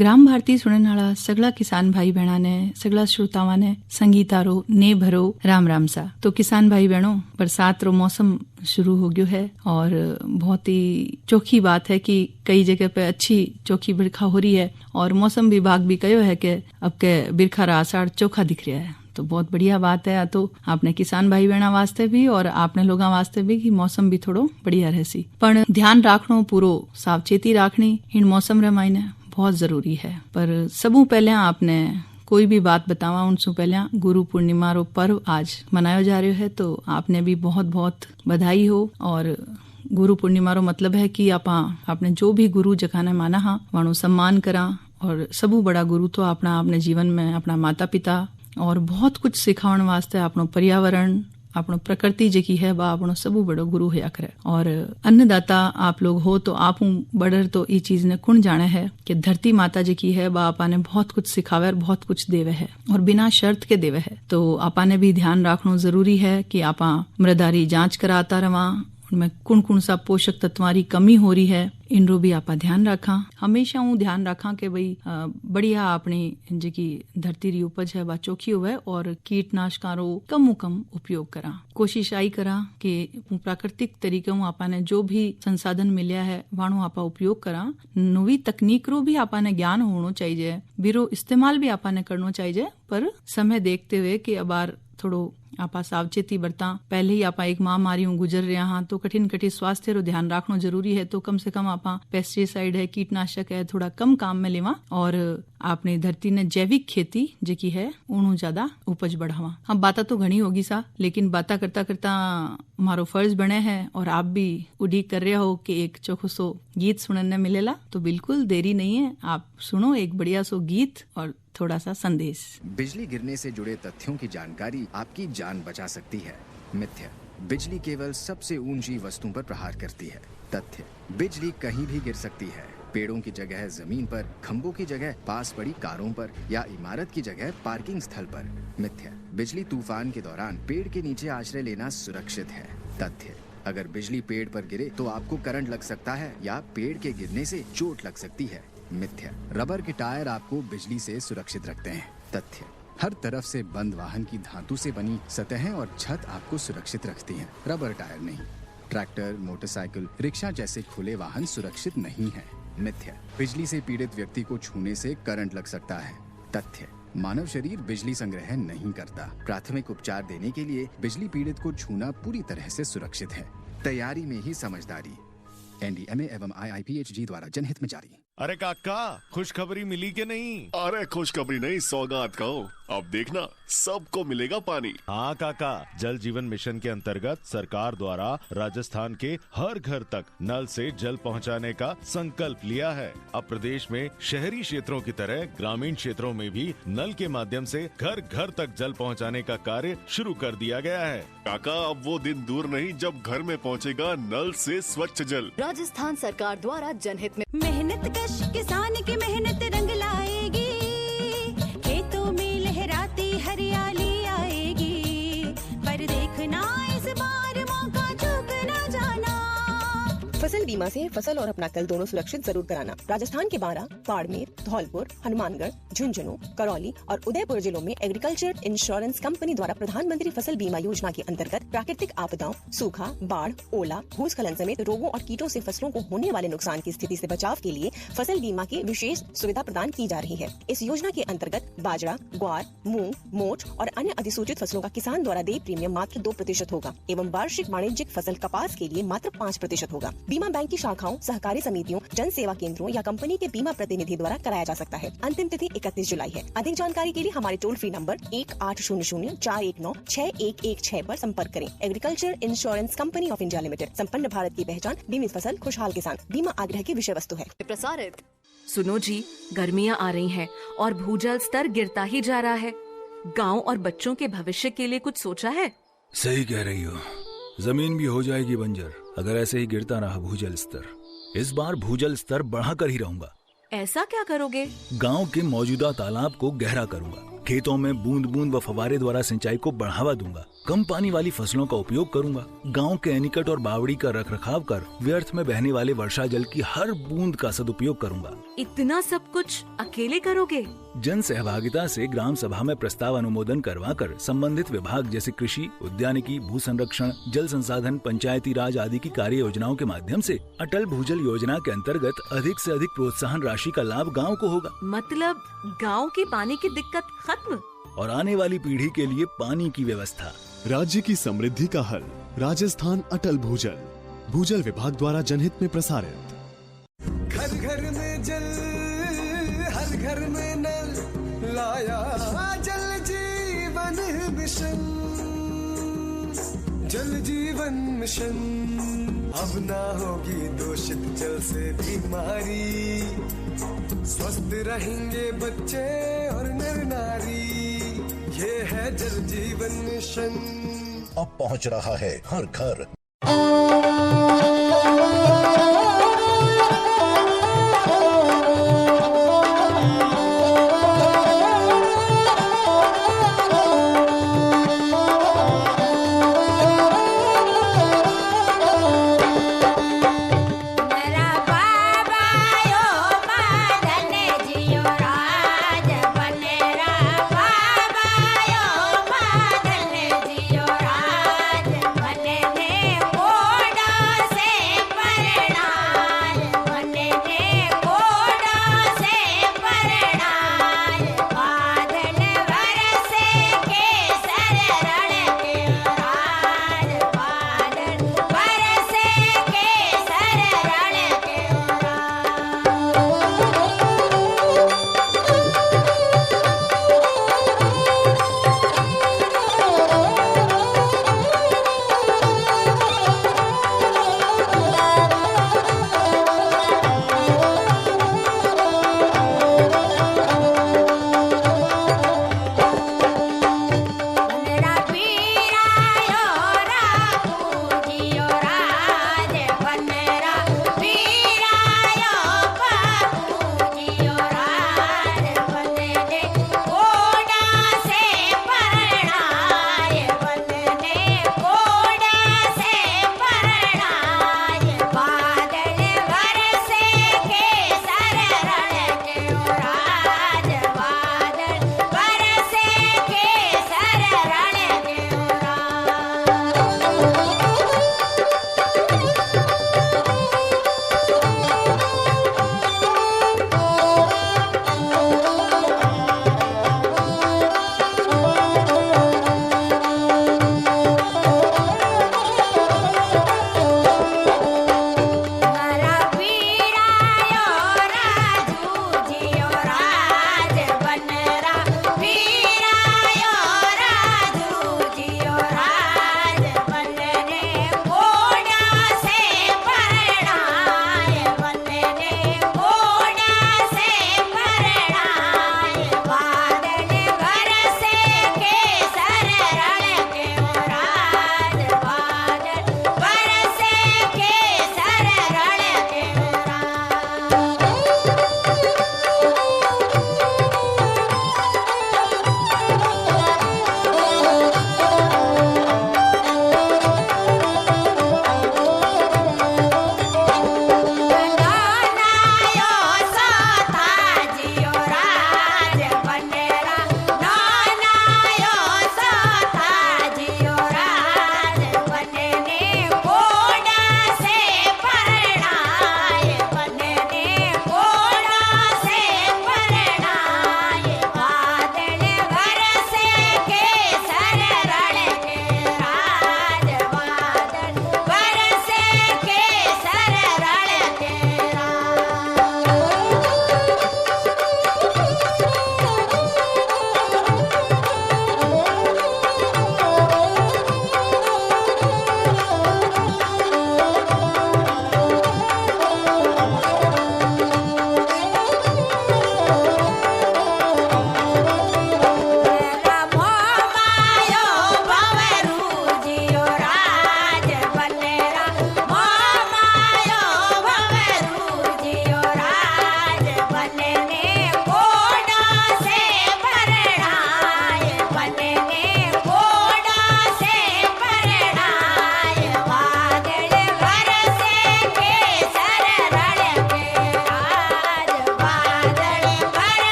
ग्राम भारती सुनने वाला सगला किसान भाई बहना ने सगला श्रोतावा ने संगीतारो ने भरो राम राम सा। तो किसान भाई बहनों, बरसात रो मौसम शुरू हो गयो है और बहुत ही चोखी बात है कि कई जगह पे अच्छी चोखी बिरखा हो रही है और मौसम विभाग भी कहो है कि अब के बिरखा रा आषाढ़ चोखा दिख रहा है। तो बहुत बढ़िया बात है। तो आपने किसान भाई बहना वास्ते भी और आपने लोगा वास्ते भी कि मौसम भी थोड़ो बढ़िया रहसी, पर ध्यान राखनो पूरो सावचेती राखनी इन मौसम रे मायने बहुत जरूरी है। पर सबू पहले आपने कोई भी बात बतावा उनसे पहले गुरु पूर्णिमा रो पर्व आज मनायो जा रहा है, तो आपने भी बहुत बहुत बधाई हो। और गुरु पूर्णिमा रो मतलब है कि आपने जो भी गुरु जका ने माना हा वाणो सम्मान करा। और सबू बड़ा गुरु तो अपने जीवन में अपना माता पिता और बहुत कुछ सिखावन वास्ते अपनो पर्यावरण अपनो प्रकृति जकी है बा अपनो सबू बड़ो गुरु होया करे। और अन्नदाता आप लोग हो तो आप बड़र तो ये चीज ने कुण जाने है कि धरती माता जकी है बा आपा ने बहुत कुछ सिखावे और बहुत कुछ देवे है और बिना शर्त के देवे है। तो आपा ने भी ध्यान रखना जरूरी है कि आपा मृदारी जांच कराता रवा, उनमें कौन सा पोषक तत्वारी कमी हो रही है इनरो भी आपा ध्यान रखा। हमेशा ध्यान रखा कि भाई बढ़िया अपनी जी धरती री उपज है बा चोखी हुए और कीटनाशकों रो कम उपयोग करा। कोशिश आई करा कि प्राकृतिक तरीके आपा ने जो भी संसाधन मिलया है वाणो आपा उपयोग करा। नवी तकनीक रो भी आपा ने ज्ञान होना चाहिए, बिरो इस्तेमाल भी आपा ने करना चाहिए, पर समय देखते हुए कि अबार थोड़ो आपा सावचेती बरता। पहले ही आपा एक महामारी गुजर रहा हाँ तो कठिन स्वास्थ्य रो ध्यान रखना जरूरी है। तो कम से कम आपा पेस्टिसाइड है कीटनाशक है थोड़ा कम काम में लेवा और आपने धरती ने जैविक खेती जकी है उन्हों ज्यादा उपज बढ़ावा। हम बाता तो घनी होगी सा, लेकिन बाता करता करता हमारो फर्ज बने है और आप भी उड़ीक कर रहे हो कि एक चोखो सो गीत सुनने मिलेला। तो बिल्कुल देरी नहीं है, आप सुनो एक बढ़िया सो गीत और थोड़ा सा संदेश। बिजली गिरने से जुड़े तथ्यों की जानकारी आपकी जान बचा सकती है। मिथ्या, बिजली केवल सबसे ऊंची वस्तु पर प्रहार करती है। तथ्य, बिजली कहीं भी गिर सकती है। पेड़ों की जगह जमीन पर, खंभों की जगह पास पड़ी कारों पर या इमारत की जगह पार्किंग स्थल पर। मिथ्या, बिजली तूफान के दौरान पेड़ के नीचे आश्रय लेना सुरक्षित है। तथ्य, अगर बिजली पेड़ पर गिरे तो आपको करंट लग सकता है या पेड़ के गिरने से चोट लग सकती है। मिथ्या, रबर के टायर आपको बिजली से सुरक्षित रखते हैं। तथ्य, हर तरफ से बंद वाहन की धातु से बनी सतहें और छत आपको सुरक्षित रखती हैं, रबर टायर नहीं। ट्रैक्टर, मोटरसाइकिल, रिक्शा जैसे खुले वाहन सुरक्षित नहीं है। मिथ्या, बिजली से पीड़ित व्यक्ति को छूने से करंट लग सकता है। तथ्य, मानव शरीर बिजली संग्रह नहीं करता। प्राथमिक उपचार देने के लिए बिजली पीड़ित को छूना पूरी तरह से सुरक्षित है। तैयारी में ही समझदारी। NDMA एवं IIPHG द्वारा जनहित में जारी। अरे काका, खुशखबरी मिली के नहीं? अरे खुशखबरी नहीं, सौगात कहो। अब देखना सबको मिलेगा पानी। हाँ काका, जल जीवन मिशन के अंतर्गत सरकार द्वारा राजस्थान के हर घर तक नल से जल पहुंचाने का संकल्प लिया है। अब प्रदेश में शहरी क्षेत्रों की तरह ग्रामीण क्षेत्रों में भी नल के माध्यम से घर घर तक जल पहुंचाने का कार्य शुरू कर दिया गया है। काका, अब वो दिन दूर नहीं जब घर में पहुंचेगा नल से स्वच्छ जल। राजस्थान सरकार द्वारा जनहित में। मेहनत कश किसान की मेहनत रंग लाएगी, खेतों में लहराती हरियाली आएगी, पर देखना इस बार मौका चूक ना जाना। फसल बीमा से फसल और अपना कल दोनों सुरक्षित जरूर कराना। राजस्थान के 12, बाड़मेर, धौलपुर, हनुमानगढ़, झुंझुनू, करौली और उदयपुर जिलों में एग्रीकल्चर इंश्योरेंस कंपनी द्वारा प्रधानमंत्री फसल बीमा योजना के अंतर्गत प्राकृतिक आपदाओं, सूखा, बाढ़, ओला, भूस्खलन समेत रोगों और कीटों से फसलों को होने वाले नुकसान की स्थिति से बचाव के लिए फसल बीमा की विशेष सुविधा प्रदान की जा रही है। इस योजना के अंतर्गत बाजरा, ग्वार, मूंग, मोठ और अन्य अधिसूचित फसलों का किसान द्वारा देय प्रीमियम मात्र 2% होगा एवं वार्षिक वाणिज्यिक फसल कपास के लिए मात्र 5% होगा। बीमा बैंक की शाखाओं, सहकारी समितियों, जन सेवा केंद्रों या कंपनी के बीमा प्रतिनिधि द्वारा कराया जा सकता है। अंतिम तिथि 31 जुलाई है। अधिक जानकारी के लिए हमारे टोल फ्री नंबर 1800-419-6116 पर संपर्क करें। Agriculture insurance company of India limited, संपन्न भारत की पहचान, बीमित फसल, खुशहाल किसान। बीमा आग्रह की विषय वस्तु है। प्रसारित। सुनो जी, गर्मियाँ आ रही हैं और भूजल स्तर गिरता ही जा रहा है। गाँव और बच्चों के भविष्य के लिए कुछ सोचा है? सही कह रही हो, जमीन भी हो जाएगी बंजर अगर ऐसे ही गिरता रहा भूजल स्तर। इस बार भूजल स्तर बढ़ाकर ही रहूंगा। ऐसा क्या करोगे? गांव के मौजूदा तालाब को गहरा करूंगा, खेतों में बूंद बूंद व फव्वारे द्वारा सिंचाई को बढ़ावा दूंगा कम पानी वाली फसलों का उपयोग करूंगा। गांव के एनीकट और बावड़ी का रखरखाव कर व्यर्थ में बहने वाले वर्षा जल की हर बूंद का सदुपयोग करूंगा। इतना सब कुछ अकेले करोगे? जन सहभागिता से ग्राम सभा में प्रस्ताव अनुमोदन करवाकर संबंधित विभाग जैसे कृषि, उद्यानिकी, भू संरक्षण, जल संसाधन, पंचायती राज आदि की कार्य योजनाओं के माध्यम से अटल भूजल योजना के अंतर्गत अधिक से अधिक प्रोत्साहन राशि का लाभ गाँव को होगा। मतलब गाँव की पानी की दिक्कत खत्म और आने वाली पीढ़ी के लिए पानी की व्यवस्था। राज्य की समृद्धि का हल, राजस्थान अटल भूजल, भूजल विभाग द्वारा जनहित में प्रसारित। घर घर में जल, हर घर में नल, लाया जल जीवन मिशन। जल जीवन मिशन, अब ना होगी दूषित जल से बीमारी, स्वस्थ रहेंगे बच्चे और नर नारी, ये है जल जीवन मिशन। अब पहुंच रहा है हर घर। जियो राज बने थे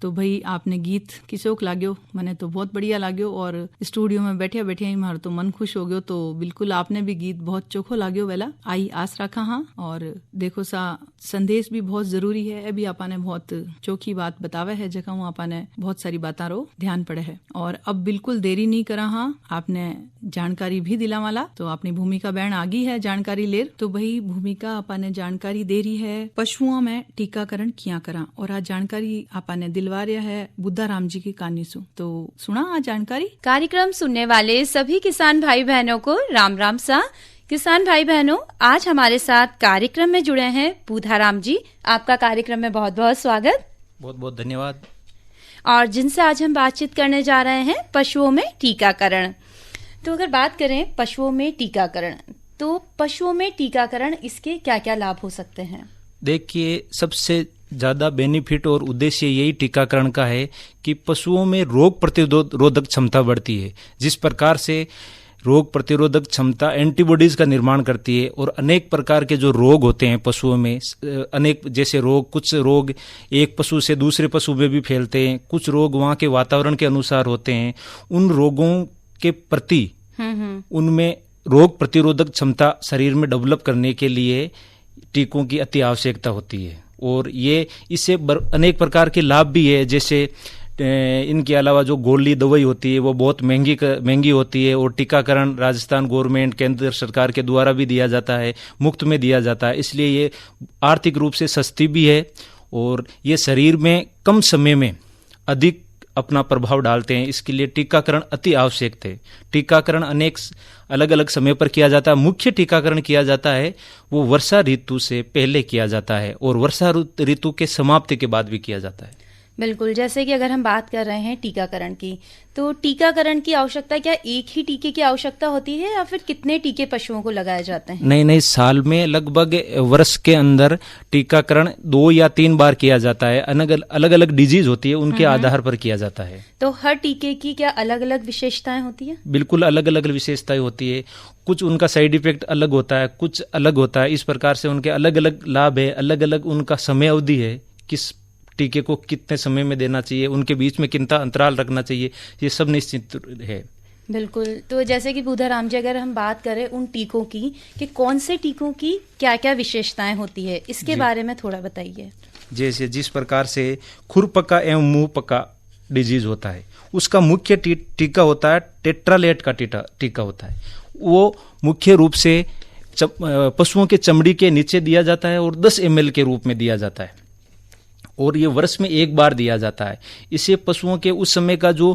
तो भाई आपने गीत किसोक लाग्यो, मने तो बहुत बढ़िया लाग्यो और स्टूडियो में बैठे बैठे ही मारो तो मन खुश हो गयो। तो बिल्कुल आपने भी गीत बहुत चोखो लाग्यो वेला, आई आस रखा हाँ। और देखो सा संदेश भी बहुत जरूरी है, अभी आपने बहुत चोखी बात बतावे है, जगह आपने बहुत सारी बातों रो ध्यान पड़े है। और अब बिल्कुल देरी नहीं करा हाँ, आपने जानकारी भी दिला वाला, तो अपनी भूमिका बहन आगी है जानकारी लेर। तो भाई भूमिका आपने जानकारी दे रही है पशुओं में टीकाकरण किया करा, और आज जानकारी आपने दिलवा रहा है बुद्धा राम जी की कहानी सु। तो सुना आज जानकारी। कार्यक्रम सुनने वाले सभी किसान भाई बहनों को राम राम सा। किसान भाई बहनों, आज हमारे साथ कार्यक्रम में जुड़े हैं बुद्धा राम जी। आपका कार्यक्रम में बहुत बहुत स्वागत। बहुत बहुत धन्यवाद। और जिनसे आज हम बातचीत करने जा रहे हैं पशुओं में टीकाकरण। तो अगर बात करें पशुओं में टीकाकरण, तो पशुओं में टीकाकरण इसके क्या क्या लाभ हो सकते हैं? देखिए, सबसे ज्यादा बेनिफिट और उद्देश्य यही टीकाकरण का है कि पशुओं में रोग प्रतिरोधक क्षमता बढ़ती है। जिस प्रकार से रोग प्रतिरोधक क्षमता एंटीबॉडीज का निर्माण करती है, और अनेक प्रकार के जो रोग होते हैं पशुओं में, अनेक जैसे रोग, कुछ रोग एक पशु से दूसरे पशु में भी फैलते हैं, कुछ रोग वहाँ के वातावरण के अनुसार होते हैं। उन रोगों के प्रति उनमें रोग प्रतिरोधक क्षमता शरीर में डेवलप करने के लिए टीकों की अति आवश्यकता होती है। और ये इससे अनेक प्रकार के लाभ भी है, जैसे इनके अलावा जो गोली दवाई होती है वो बहुत महंगी होती है, और टीकाकरण राजस्थान गवर्नमेंट केंद्र सरकार के द्वारा भी दिया जाता है, मुफ्त में दिया जाता है, इसलिए ये आर्थिक रूप से सस्ती भी है, और ये शरीर में कम समय में अधिक अपना प्रभाव डालते हैं। इसके लिए टीकाकरण अति आवश्यक है। टीकाकरण अनेक अलग अलग समय पर किया जाता है। मुख्य टीकाकरण किया जाता है वो वर्षा ऋतु से पहले किया जाता है, और वर्षा ऋतु के समाप्ति के बाद भी किया जाता है। बिल्कुल, जैसे कि अगर हम बात कर रहे हैं टीकाकरण की, तो टीकाकरण की आवश्यकता क्या एक ही टीके की आवश्यकता होती है, या फिर कितने टीके पशुओं को लगाए जाते हैं? नहीं, साल में लगभग वर्ष के अंदर टीकाकरण 2 या 3 बार किया जाता है। अलग अलग डिजीज होती है, उनके आधार पर किया जाता है। तो हर टीके की क्या अलग अलग विशेषताएं होती है? बिल्कुल अलग अलग विशेषताएं होती है। कुछ उनका साइड इफेक्ट अलग होता है, कुछ अलग होता है। इस प्रकार से उनके अलग अलग लाभ है, अलग अलग उनका समय अवधि है, किस टीके को कितने समय में देना चाहिए, उनके बीच में कितना अंतराल रखना चाहिए, ये सब निश्चित है। बिल्कुल। तो जैसे कि बुद्धा राम जी, अगर हम बात करें उन टीकों की कि कौन से टीकों की क्या क्या विशेषताएं होती है, इसके बारे में थोड़ा बताइए। जैसे जिस प्रकार से खुरपका एवं मुंह पका डिजीज होता है, उसका मुख्य टीका होता है टेट्रालेट का टीका होता है। वो मुख्य रूप से पशुओं के चमड़ी के नीचे दिया जाता है, और 10 ml के रूप में दिया जाता है, और ये वर्ष में 1 बार दिया जाता है। इससे पशुओं के उस समय का जो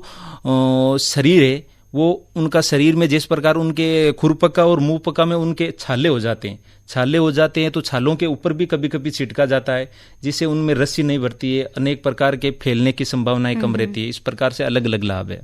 शरीर है, वो उनका शरीर में जिस प्रकार उनके खुरपका और मुंहपका में उनके छाले हो जाते हैं, तो छालों के ऊपर भी कभी कभी छिटका जाता है, जिससे उनमें रस्सी नहीं बढ़ती है, अनेक प्रकार के फैलने की संभावनाएं कम रहती है। इस प्रकार से अलग अलग लाभ है।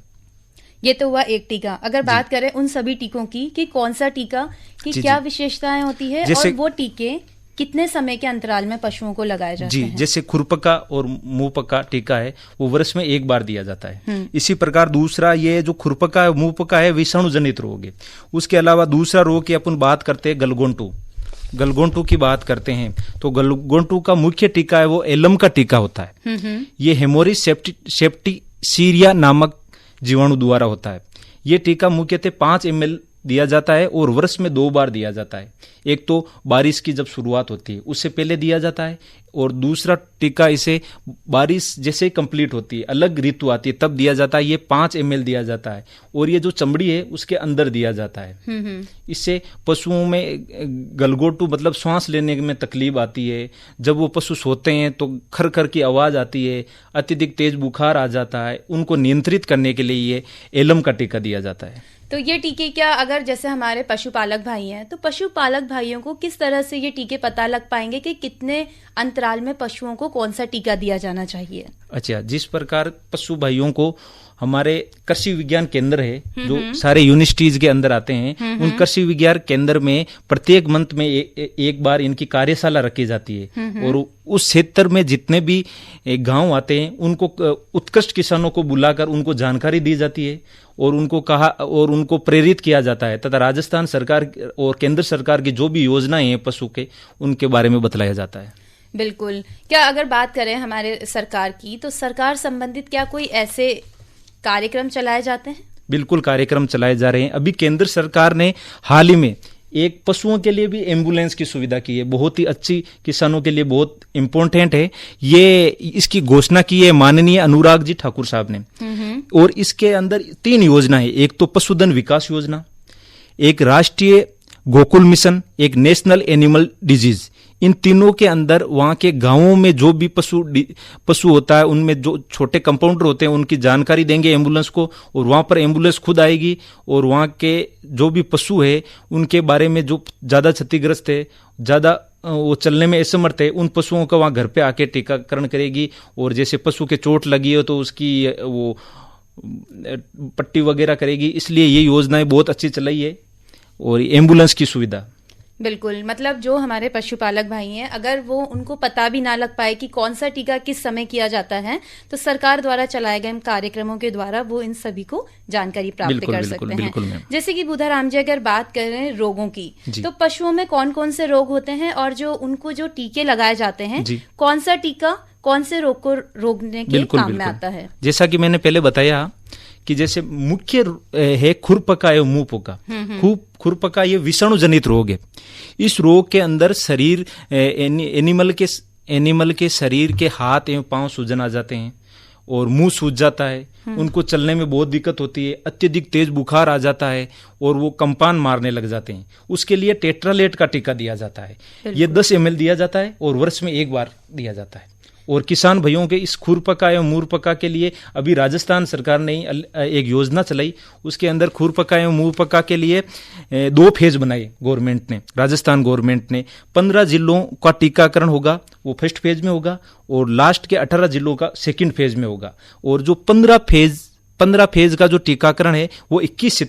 ये तो हुआ एक टीका। अगर बात करें उन सभी टीकों की कि कौन सा टीका की क्या विशेषताएं होती है, और वो टीके कितने समय के अंतराल में पशुओं को लगाए जाते हैं? जैसे खुरपका और मुंहपका टीका है वो वर्ष में 1 बार दिया जाता है। इसी प्रकार दूसरा ये जो खुरपका है मुंहपका है विषाणु जनित रोग है। उसके अलावा दूसरा रोग की अपन बात करते हैं गलगोंटू की बात करते हैं, तो गलगोंटू का मुख्य टीका है वो एलम का टीका होता है। ये हेमोरिज सेप्टिसीरिया नामक जीवाणु द्वारा होता है। ये टीका मुख्यतः 5 ml दिया जाता है, और वर्ष में 2 बार दिया जाता है। एक तो बारिश की जब शुरुआत होती है उससे पहले दिया जाता है, और दूसरा टीका इसे बारिश जैसे ही कंप्लीट होती है, अलग ऋतु आती है, तब दिया जाता है। ये 5 ml दिया जाता है, और ये जो चमड़ी है उसके अंदर दिया जाता है। इससे पशुओं में गलगोटू मतलब सांस लेने में तकलीफ आती है। जब वो पशु सोते हैं तो खर खर की आवाज आती है, अत्यधिक तेज बुखार आ जाता है। उनको नियंत्रित करने के लिए ये एलम का टीका दिया जाता है। तो ये टीके क्या, अगर जैसे हमारे पशुपालक भाई हैं, तो पशुपालक भाइयों को किस तरह से ये टीके पता लग पाएंगे कि कितने अंतराल में पशुओं को कौन सा टीका दिया जाना चाहिए? अच्छा, जिस प्रकार पशु भाइयों को हमारे कृषि विज्ञान केंद्र है जो सारे यूनिवर्सिटीज के अंदर आते हैं, उन कृषि विज्ञान केंद्र में प्रत्येक मंथ में एक बार इनकी कार्यशाला रखी जाती है, और उस क्षेत्र में जितने भी गांव आते हैं उनको उत्कृष्ट किसानों को बुलाकर उनको जानकारी दी जाती है, और उनको प्रेरित किया जाता है, तथा राजस्थान सरकार और केंद्र सरकार की जो भी योजनाएं हैं पशु के, उनके बारे में बतलाया जाता है। बिल्कुल। क्या अगर बात करें हमारे सरकार की, तो सरकार संबंधित क्या कोई ऐसे कार्यक्रम चलाए जाते हैं? बिल्कुल कार्यक्रम चलाए जा रहे हैं। अभी केंद्र सरकार ने हाल ही में एक पशुओं के लिए भी एम्बुलेंस की सुविधा की है, बहुत ही अच्छी, किसानों के लिए बहुत इम्पोर्टेंट है। ये इसकी घोषणा की है माननीय अनुराग जी ठाकुर साहब ने। और इसके अंदर 3 योजना है। एक तो पशुधन विकास योजना, एक राष्ट्रीय गोकुल मिशन, एक नेशनल एनिमल डिजीज। इन तीनों के अंदर वहां के गांवों में जो भी पशु होता है, उनमें जो छोटे कंपाउंडर होते हैं उनकी जानकारी देंगे एम्बुलेंस को, और वहां पर एम्बुलेंस खुद आएगी और वहां के जो भी पशु है उनके बारे में, जो ज्यादा क्षतिग्रस्त है, ज्यादा वो चलने में असमर्थ है, उन पशुओं का वहां घर पे आके टीकाकरण करेगी। और जैसे पशु के चोट लगी हो तो उसकी वो पट्टी वगैरह करेगी। इसलिए ये योजनाएं बहुत अच्छी चलाई है। और एम्बुलेंस की सुविधा, बिल्कुल, मतलब जो हमारे पशुपालक भाई हैं, अगर वो उनको पता भी ना लग पाए कि कौन सा टीका किस समय किया जाता है, तो सरकार द्वारा चलाए गए कार्यक्रमों के द्वारा वो इन सभी को जानकारी प्राप्त कर सकते हैं। जैसे कि बुधाराम जी, अगर बात करें रोगों की, तो पशुओं में कौन कौन से रोग होते हैं और जो उनको जो टीके लगाए जाते हैं, कौन सा टीका कौन से रोग को रोकने के काम में आता है? जैसा कि मैंने पहले बताया कि जैसे मुख्य है खुरपका एवं मुंह पोका। खुरपका ये विषाणु जनित रोग है। इस रोग के अंदर शरीर एनिमल के शरीर के हाथ एवं पांव सूजन आ जाते हैं और मुंह सूज जाता है। उनको चलने में बहुत दिक्कत होती है, अत्यधिक तेज बुखार आ जाता है और वो कंपान मारने लग जाते हैं। उसके लिए टेट्रालेट का टीका दिया जाता है। ये 10 ml दिया जाता है और वर्ष में 1 बार दिया जाता है। और किसान भाइयों के इस खुरपका एवं मुंहपका के लिए अभी राजस्थान सरकार ने एक योजना चलाई। उसके अंदर खुरपका एवं मुंहपका के लिए 2 फेज बनाए गवर्नमेंट ने, राजस्थान गवर्नमेंट ने। 15 जिलों का टीकाकरण होगा, वो फर्स्ट फेज में होगा, और लास्ट के 18 जिलों का सेकंड फेज में होगा। और जो 15 फेज का जो टीकाकरण है वो 21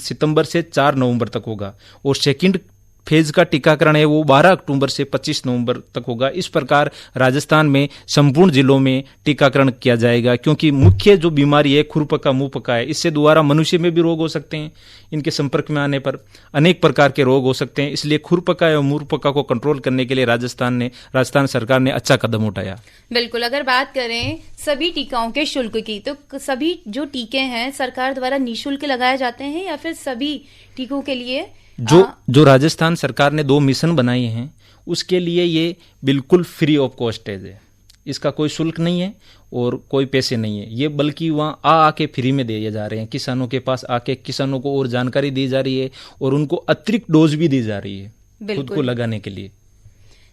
सितंबर से 4 नवंबर तक होगा, और सेकंड फेज का टीकाकरण है वो 12 अक्टूबर से 25 नवंबर तक होगा। इस प्रकार राजस्थान में संपूर्ण जिलों में टीकाकरण किया जाएगा, क्योंकि मुख्य जो बीमारी है खुरपका मुंहपका है। इससे दोबारा मनुष्य में भी रोग हो सकते हैं, इनके संपर्क में आने पर अनेक प्रकार के रोग हो सकते हैं। इसलिए खुरपका एवं मुंहपका को कंट्रोल करने के लिए राजस्थान सरकार ने अच्छा कदम उठाया। बिल्कुल। अगर बात करें सभी टीकाओं के शुल्क की, तो सभी जो टीके हैं सरकार द्वारा निःशुल्क लगाए जाते हैं या फिर सभी टीकों के लिए जो राजस्थान सरकार ने 2 मिशन बनाए हैं उसके लिए ये बिल्कुल फ्री ऑफ कॉस्ट है। इसका कोई शुल्क नहीं है और कोई पैसे नहीं है। ये बल्कि वहाँ आके फ्री में दिए जा रहे हैं। किसानों के पास आके किसानों को और जानकारी दी जा रही है और उनको अतिरिक्त डोज भी दी जा रही है खुद को लगाने के लिए।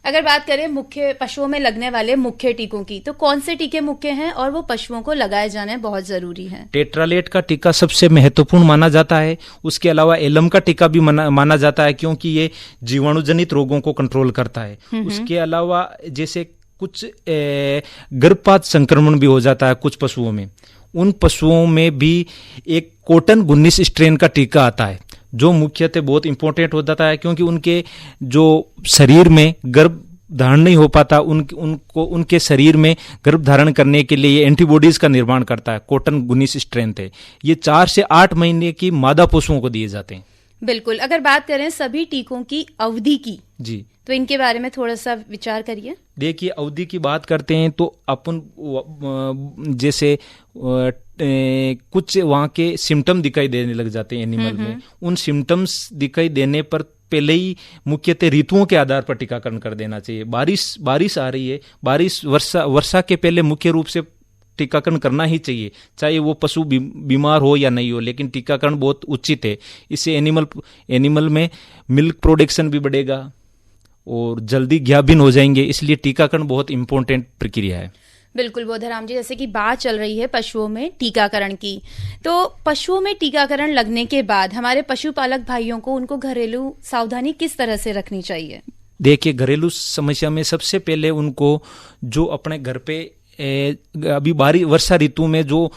अगर बात करें मुख्य पशुओं में लगने वाले मुख्य टीकों की, तो कौन से टीके मुख्य हैं और वो पशुओं को लगाए जाने बहुत जरूरी है? टेट्रालेट का टीका सबसे महत्वपूर्ण माना जाता है। उसके अलावा एलम का टीका भी माना जाता है, क्योंकि ये जीवाणु जनित रोगों को कंट्रोल करता है। उसके अलावा जैसे कुछ गर्भपात संक्रमण भी हो जाता है कुछ पशुओं में, उन पशुओं में भी एक कॉटन 19 स्ट्रेन का टीका आता है, जो मुख्यतः बहुत इंपॉर्टेंट हो जाता है, क्योंकि उनके जो शरीर में गर्भ धारण नहीं हो पाता, उनके शरीर में गर्भ धारण करने के लिए ये एंटीबॉडीज का निर्माण करता है। कॉटन 19 स्ट्रेन है। ये 4 से 8 महीने की मादा पशुओं को दिए जाते हैं। बिल्कुल। अगर बात करें सभी टीकों की अवधि की, जी, तो इनके बारे में थोड़ा सा विचार करिए। देखिए, अवधि की बात करते हैं तो अपन जैसे कुछ वहाँ के सिम्टम दिखाई देने लग जाते हैं एनिमल में। उन सिम्टम्स दिखाई देने पर पहले ही मुख्यतः ऋतुओं के आधार पर टीकाकरण कर देना चाहिए। बारिश आ रही है, वर्षा के पहले मुख्य रूप से टीकाकरण करना ही चाहिए, चाहे वो पशु बीमार हो या नहीं हो, लेकिन टीकाकरण बहुत उचित है। इससे एनिमल में मिल्क प्रोडक्शन भी बढ़ेगा और जल्दी गाभिन हो जाएंगे। इसलिए टीकाकरण बहुत इंपॉर्टेंट प्रक्रिया है। बिल्कुल बोधाराम जी, जैसे कि बात चल रही है पशुओं में टीकाकरण की, तो पशुओं में टीकाकरण लगने के बाद हमारे पशुपालक भाइयों को उनको घरेलू सावधानी किस तरह से रखनी चाहिए? देखिए, घरेलू समस्या में सबसे पहले उनको जो अपने घर पे अभी वर्षा ऋतु में जो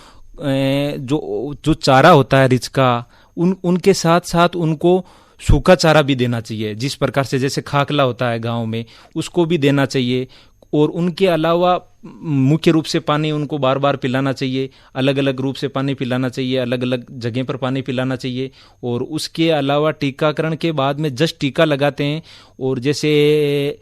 चारा होता है रिच का, उनके साथ साथ उनको सूखा चारा भी देना चाहिए। जिस प्रकार से जैसे खाकला होता है गांव में, उसको भी देना चाहिए। और उनके अलावा मुख्य रूप से पानी उनको बार बार पिलाना चाहिए, अलग अलग रूप से पानी पिलाना चाहिए, अलग अलग जगह पर पानी पिलाना चाहिए। और उसके अलावा टीकाकरण के बाद में जस्ट टीका लगाते हैं, और जैसे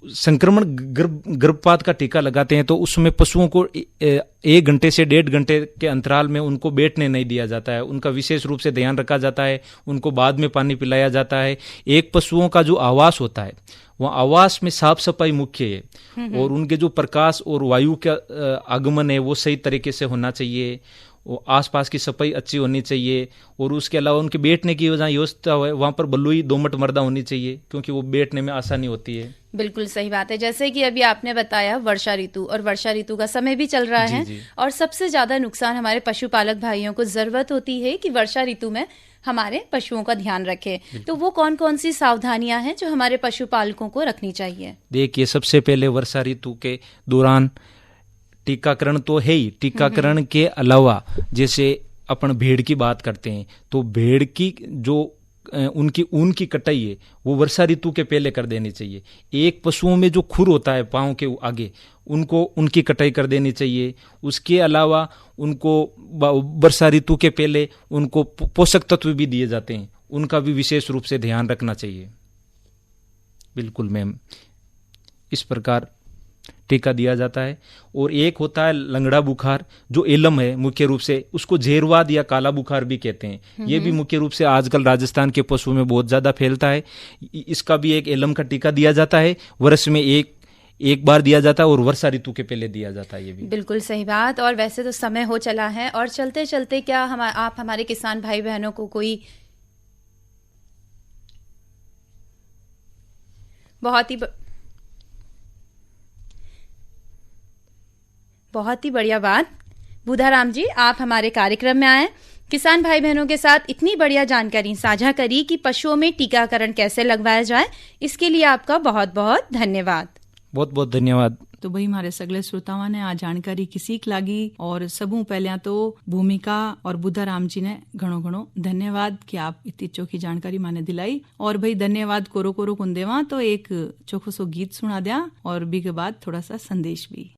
संक्रमण गर्भपात का टीका लगाते हैं तो उसमें पशुओं को 1 घंटे से 1.5 घंटे के अंतराल में उनको बैठने नहीं दिया जाता है, उनका विशेष रूप से ध्यान रखा जाता है, उनको बाद में पानी पिलाया जाता है। एक पशुओं का जो आवास होता है वह आवास में साफ सफाई मुख्य है और उनके जो प्रकाश और वायु का आगमन है वो सही तरीके से होना चाहिए, वो आसपास की सफाई अच्छी होनी चाहिए और उसके अलावा उनके बैठने की जहाँ व्यवस्था है वहाँ पर बलुई दोमट मृदा होनी चाहिए क्योंकि वो बैठने में आसानी होती है। बिल्कुल सही बात है। जैसे कि अभी आपने बताया वर्षा ऋतु, और वर्षा ऋतु का समय भी चल रहा है और सबसे ज्यादा नुकसान हमारे पशुपालक भाइयों को जरूरत होती है कि वर्षा ऋतु में हमारे पशुओं का ध्यान रखें। तो वो कौन कौन सी सावधानियां हैं जो हमारे पशुपालकों को रखनी चाहिए? देखिए, सबसे पहले वर्षा ऋतु के दौरान टीकाकरण तो है ही, टीकाकरण के अलावा जैसे अपन भेड़ की बात करते हैं तो भेड़ की जो उनकी ऊन की कटाई है वो वर्षा ऋतु के पहले कर देनी चाहिए। एक पशुओं में जो खुर होता है पाँव के आगे उनकी कटाई कर देनी चाहिए। उसके अलावा उनको वर्षा ऋतु के पहले उनको पोषक तत्व भी दिए जाते हैं, उनका भी विशेष रूप से ध्यान रखना चाहिए। बिल्कुल मैम, इस प्रकार टीका दिया जाता है। और एक होता है लंगड़ा बुखार जो एलम है, मुख्य रूप से उसको झेरवाद या काला बुखार भी कहते हैं। ये भी मुख्य रूप से आजकल राजस्थान के पशुओं में बहुत ज्यादा फैलता है। इसका भी एक एलम का टीका दिया जाता है, वर्ष में एक बार दिया जाता है और वर्षा ऋतु के पहले दिया जाता है। ये भी बिल्कुल सही बात। और वैसे तो समय हो चला है और चलते चलते क्या आप हमारे किसान भाई बहनों को कोई बहुत ही बढ़िया बात, बुधाराम जी आप हमारे कार्यक्रम में आए, किसान भाई बहनों के साथ इतनी बढ़िया जानकारी साझा करी कि पशुओं में टीकाकरण कैसे लगवाया जाए, इसके लिए आपका बहुत बहुत धन्यवाद। बहुत बहुत धन्यवाद। तो भाई हमारे सगले श्रोतावां ने आ जानकारी की सीख लागी और सबू पहले तो भूमिका और बुधाराम जी ने घणो घणो धन्यवाद कि आप इतनी चोखी जानकारी माने दिलाई। और भाई धन्यवाद कोरो कोरो कुन देवा तो एक चोखो सो गीत सुना दिया और बी के बाद थोड़ा सा संदेश भी।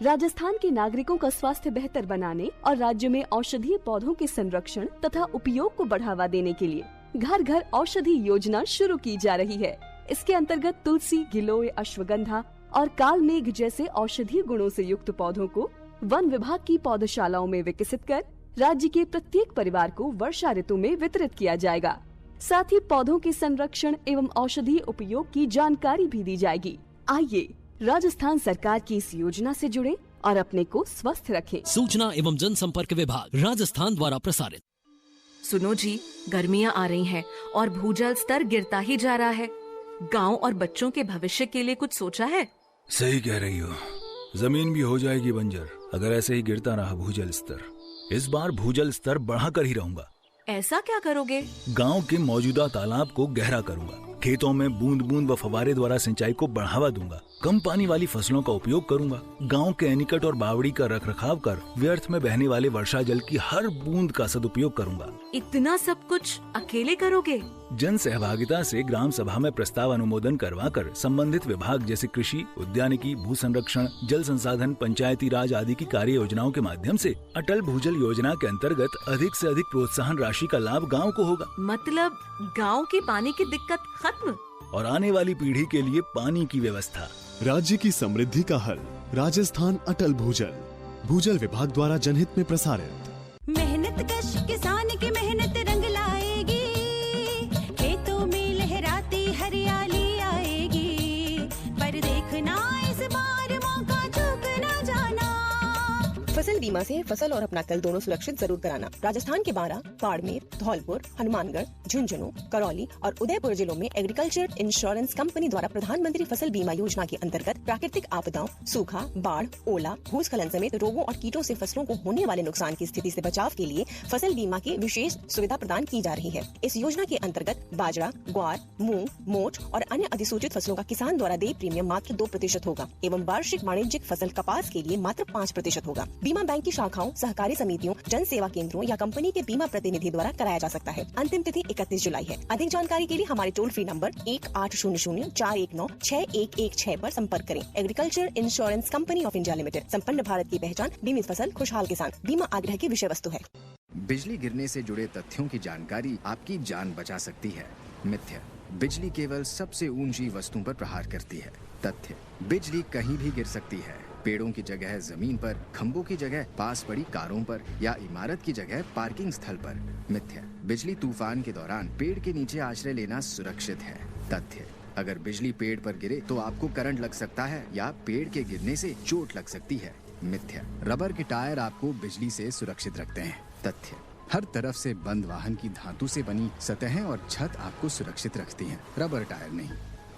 राजस्थान के नागरिकों का स्वास्थ्य बेहतर बनाने और राज्य में औषधीय पौधों के संरक्षण तथा उपयोग को बढ़ावा देने के लिए घर घर औषधि योजना शुरू की जा रही है। इसके अंतर्गत तुलसी, गिलोय, अश्वगंधा और कालमेघ जैसे औषधीय गुणों से युक्त पौधों को वन विभाग की पौधशालाओं में विकसित कर राज्य के प्रत्येक परिवार को वर्षा ऋतु में वितरित किया जाएगा। साथ ही पौधों के संरक्षण एवं औषधीय उपयोग की जानकारी भी दी जाएगी। आइए राजस्थान सरकार की इस योजना से जुड़े और अपने को स्वस्थ रखें। सूचना एवं जनसंपर्क विभाग राजस्थान द्वारा प्रसारित। सुनो जी, गर्मियाँ आ रही हैं और भूजल स्तर गिरता ही जा रहा है। गांव और बच्चों के भविष्य के लिए कुछ सोचा है? सही कह रही हो, जमीन भी हो जाएगी बंजर अगर ऐसे ही गिरता रहा भूजल स्तर। इस बार भूजल स्तर बढ़ाकर ही रहूंगा। ऐसा क्या करोगे? गांव के मौजूदा तालाब को गहरा करूंगा, खेतों में बूंद बूंद व फव्वारे द्वारा सिंचाई को बढ़ावा दूंगा, कम पानी वाली फसलों का उपयोग करूंगा, गांव के एनीकट और बावड़ी का रखरखाव कर व्यर्थ में बहने वाले वर्षा जल की हर बूंद का सदुपयोग करूंगा। इतना सब कुछ अकेले करोगे? जन सहभागिता से ग्राम सभा में प्रस्ताव अनुमोदन करवाकर संबंधित विभाग जैसे कृषि, उद्यानिकी, भू संरक्षण, जल संसाधन, पंचायती राज आदि की कार्य योजनाओं के माध्यम से अटल भूजल योजना के अंतर्गत अधिक से अधिक प्रोत्साहन राशि का लाभ गांव को होगा। मतलब गांव की पानी की दिक्कत खत्म और आने वाली पीढ़ी के लिए पानी की व्यवस्था। राज्य की समृद्धि का हल राजस्थान अटल भूजल, भूजल विभाग द्वारा जनहित में प्रसारित। मेहनत कश किसान की मेहनत रंग लाएगी, खेतों में लहराती हरियाली आएगी, पर देखना इस बार मौका चूक ना जाना। फसल बीमा से फसल और अपना कल दोनों सुरक्षित जरूर कराना। राजस्थान के 12, बाड़मेर, धौलपुर, हनुमानगढ़, झुंझुनू, करौली और उदयपुर जिलों में एग्रीकल्चर इंश्योरेंस कंपनी द्वारा प्रधानमंत्री फसल बीमा योजना के अंतर्गत प्राकृतिक आपदाओं, सूखा, बाढ़, ओला, भूस्खलन समेत रोगों और कीटों से फसलों को होने वाले नुकसान की स्थिति से बचाव के लिए फसल बीमा की विशेष सुविधा प्रदान की जा रही है। इस योजना के अंतर्गत बाजरा, ग्वार, मूंग, मोठ और अन्य अधिसूचित फसलों का किसान द्वारा देय प्रीमियम मात्र 2% होगा एवं वार्षिक वाणिज्यिक फसल कपास के लिए मात्र 5% होगा। बीमा बैंक की शाखाओं, सहकारी समितियों, जन सेवा केंद्रों या कंपनी के बीमा प्रतिनिधि द्वारा कराया जा सकता है। अंतिम तिथि 31 जुलाई है। अधिक जानकारी के लिए हमारे टोल फ्री नंबर 1800-419-6116 पर संपर्क करें। Agriculture insurance company of India limited, संपन्न भारत की पहचान, बीमित फसल, खुशहाल किसान। बीमा आग्रह की विषय वस्तु है। बिजली गिरने से जुड़े तथ्यों की जानकारी आपकी जान बचा सकती है। मिथ्या, बिजली केवल सबसे ऊंची वस्तुओं पर प्रहार करती है। तथ्य, बिजली कहीं भी गिर सकती है। पेड़ों की जगह जमीन पर, खंभों की जगह पास पड़ी कारों पर या इमारत की जगह पार्किंग स्थल पर। मिथ्या, बिजली तूफान के दौरान पेड़ के नीचे आश्रय लेना सुरक्षित है। तथ्य, अगर बिजली पेड़ पर गिरे तो आपको करंट लग सकता है या पेड़ के गिरने से चोट लग सकती है। मिथ्या, रबर के टायर आपको बिजली से सुरक्षित रखते हैं। तथ्य, हर तरफ से बंद वाहन की धातु से बनी सतहें और छत आपको सुरक्षित रखती हैं, रबर टायर नहीं।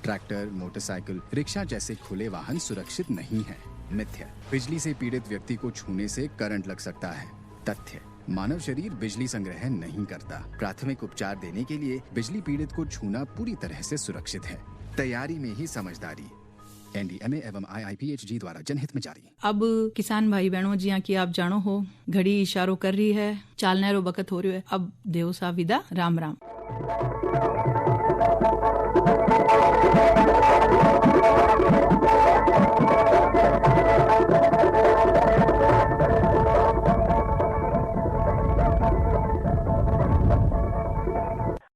ट्रैक्टर, मोटरसाइकिल, रिक्शा जैसे खुले वाहन सुरक्षित नहीं है। मिथ्या, बिजली से पीड़ित व्यक्ति को छूने से करंट लग सकता है। तथ्य, मानव शरीर बिजली संग्रह नहीं करता। प्राथमिक उपचार देने के लिए बिजली पीड़ित को छूना पूरी तरह से सुरक्षित है। तैयारी में ही समझदारी। NDMA एवं IIPHG द्वारा जनहित में जारी। अब किसान भाई बहनों जिया की आप जानो हो, घड़ी इशारो कर रही है, चालने रो बकत हो रही है। अब देव सा विदा, राम राम।